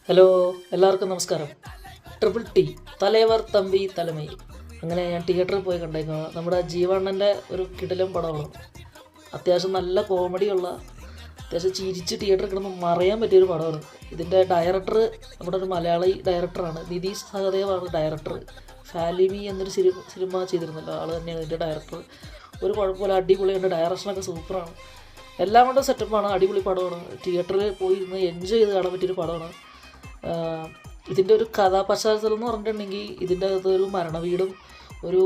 Hello, എല്ലാവർക്കും നമസ്കാരം. Triple T, Thalaivar Thambi Thalaimai. അങ്ങനെ ഞാൻ തിയേറ്ററിൽ പോയി കണ്ടേക്കുക. നമ്മുടെ ജീവണ്ണൻ്റെ ഒരു കിടിലൻ പടമാണ്. അത്യാവശ്യം നല്ല കോമഡിയുള്ള, അത്യാവശ്യം ചിരിച്ച് തിയേറ്ററിൽ കിടന്ന് മറയാൻ പറ്റിയൊരു പടമാണ്. ഇതിൻ്റെ ഡയറക്ടർ നമ്മുടെ ഒരു മലയാളി ഡയറക്ടറാണ്. നിതീഷ് സഹദേവാണ് ഡയറക്ടർ. ഫാലിമി എന്നൊരു സിനിമ ചെയ്തിരുന്നല്ലോ, ആൾ തന്നെയാണ് ഇതിൻ്റെ ഡയറക്ടർ. ഒരു കുഴപ്പമില്ല, അടിപൊളിയുണ്ട്. ഡയറക്ഷനൊക്കെ സൂപ്പറാണ്. എല്ലാം കൊണ്ടും സെറ്റപ്പാണ്. അടിപൊളി പടമാണ്. തിയേറ്ററിൽ പോയി ഇരുന്ന് എൻജോയ് ചെയ്ത് കാണാൻ പറ്റിയൊരു പടമാണ്. ഇതിൻ്റെ ഒരു കഥാപശ്ചാത്തലം എന്ന് പറഞ്ഞിട്ടുണ്ടെങ്കിൽ ഇതിൻ്റെ അകത്ത് ഒരു മരണ വീടും ഒരു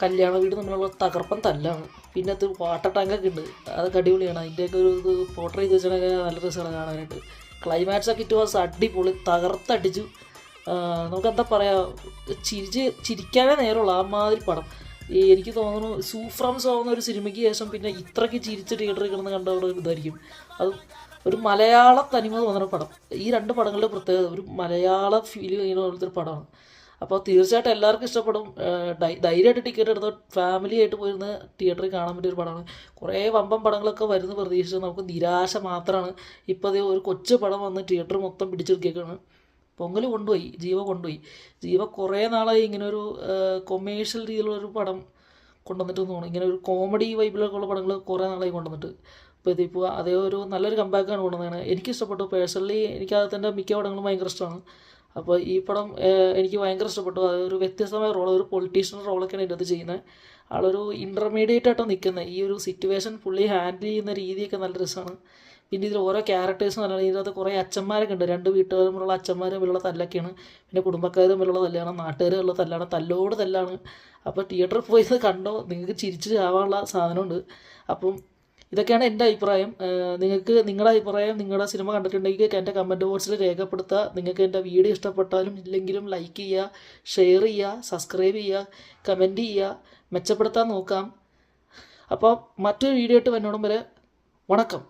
കല്യാണ വീടും തമ്മിലുള്ള തകർപ്പൻ തല്ലാണ്. പിന്നെ അത് വാട്ടർ ടാങ്കൊക്കെ ഉണ്ട്, അതൊക്കെ അടിപൊളിയാണ്. അതിൻ്റെയൊക്കെ ഒരു ഇത് പോർട്രേ ചെയ്ത് വെച്ചാലൊക്കെ നല്ല രസമാണ് കാണാനായിട്ട്. ക്ലൈമാക്സൊക്കെ ഇറ്റ് വാസ് അടിപൊളി, തകർത്തടിച്ചു. നമുക്കെന്താ പറയുക, ചിരിക്കാനേ നേരമുള്ളൂ ആ മാതിരി പടം. എനിക്ക് തോന്നുന്നു സൂഫ്രംസ് ആവുന്ന ഒരു സിനിമയ്ക്ക് ശേഷം പിന്നെ ഇത്രയ്ക്ക് ചിരിച്ച് തിയേറ്ററിൽ കിടന്ന് കണ്ട അവിടെ ഇതായിരിക്കും. അത് ഒരു മലയാള തനിമ തോന്നുന്ന പടം. ഈ രണ്ട് പടങ്ങളുടെ പ്രത്യേകത ഒരു മലയാള ഫീൽ ചെയ്യുന്ന പോലത്തെ ഒരു പടമാണ്. അപ്പോൾ തീർച്ചയായിട്ടും എല്ലാവർക്കും ഇഷ്ടപ്പെടും. ധൈര്യമായിട്ട് ടിക്കറ്റ് എടുത്ത് ഫാമിലി ആയിട്ട് പോയിരുന്ന് തിയേറ്ററിൽ കാണാൻ പറ്റിയൊരു പടമാണ്. കുറേ വമ്പൻ പടങ്ങളൊക്കെ വരുന്ന പ്രതീക്ഷിച്ച് നമുക്ക് നിരാശ മാത്രമാണ്. ഇപ്പോൾ അതേ ഒരു കൊച്ചു പടം വന്ന് തിയേറ്റർ മൊത്തം പിടിച്ചെടുക്കുകയാണ്. പൊങ്കൽ കൊണ്ടുപോയി, ജീവ കൊണ്ടുപോയി. ജീവ കുറേ നാളായി ഇങ്ങനെ ഒരു കൊമേഴ്ഷ്യൽ രീതിയിലുള്ളൊരു പടം കൊണ്ടുവന്നിട്ട് തോന്നുന്നു. ഇങ്ങനെ ഒരു കോമഡി വൈബിലൊക്കെ ഉള്ള പടങ്ങൾ കുറേ നാളായി കൊണ്ടുവന്നിട്ട്. അപ്പോൾ ഇതിപ്പോൾ അതേ ഒരു നല്ലൊരു കമ്പാക്കാണ് കൊണ്ടുവന്നതാണ്. എനിക്കിഷ്ടപ്പെട്ടു. പേഴ്സണലി എനിക്കകത്തിൻ്റെ മിക്ക പടങ്ങളും ഭയങ്കര ഇഷ്ടമാണ്. അപ്പോൾ ഈ പടം എനിക്ക് ഭയങ്കര ഇഷ്ടപ്പെട്ടു. അതൊരു വ്യത്യസ്തമായ റോൾ, ഒരു പൊളിറ്റീഷ്യൻ റോളൊക്കെയാണ് ഇതിൻ്റെ അത് ചെയ്യുന്നത്. ആളൊരു ഇൻ്റർമീഡിയറ്റ് ആയിട്ടാണ് നിൽക്കുന്നത്. ഈ ഒരു സിറ്റുവേഷൻ പുള്ളി ഹാൻഡിൽ ചെയ്യുന്ന രീതിയൊക്കെ നല്ല രസമാണ്. പിന്നെ ഇതിൽ ഓരോ ക്യാരക്ടേഴ്സും നല്ല, ഇതിനകത്ത് കുറേ അച്ഛന്മാരൊക്കെ ഉണ്ട്. രണ്ട് വീട്ടുകാരും തമ്മിലുള്ള അച്ഛന്മാരും തമ്മിലുള്ള തല്ലൊക്കെയാണ്. പിന്നെ കുടുംബക്കാരും തമ്മിലുള്ള തല്ലാണ്, നാട്ടുകാരുള്ള തല്ലാണ്, തല്ലോട് തല്ലാണ്. അപ്പോൾ തിയേറ്ററിൽ പോയി കണ്ടോ, നിങ്ങൾക്ക് ചിരിച്ച് ചാവാനുള്ള സാധനമുണ്ട്. അപ്പം ഇതൊക്കെയാണ് എൻ്റെ അഭിപ്രായം. നിങ്ങൾക്ക് നിങ്ങളുടെ അഭിപ്രായം, നിങ്ങളുടെ സിനിമ കണ്ടിട്ടുണ്ടെങ്കിൽ എൻ്റെ കമൻറ്റ് ബോക്സിൽ രേഖപ്പെടുത്തുക. നിങ്ങൾക്ക് എൻ്റെ വീഡിയോ ഇഷ്ടപ്പെട്ടാലും ഇല്ലെങ്കിലും ലൈക്ക് ചെയ്യുക, ഷെയർ ചെയ്യുക, സബ്സ്ക്രൈബ് ചെയ്യുക, കമൻറ്റ് ചെയ്യുക, മെച്ചപ്പെടുത്താൻ നോക്കാം. അപ്പോൾ മറ്റൊരു വീഡിയോ ആയിട്ട് വരുന്നോടം വരെ വണക്കം.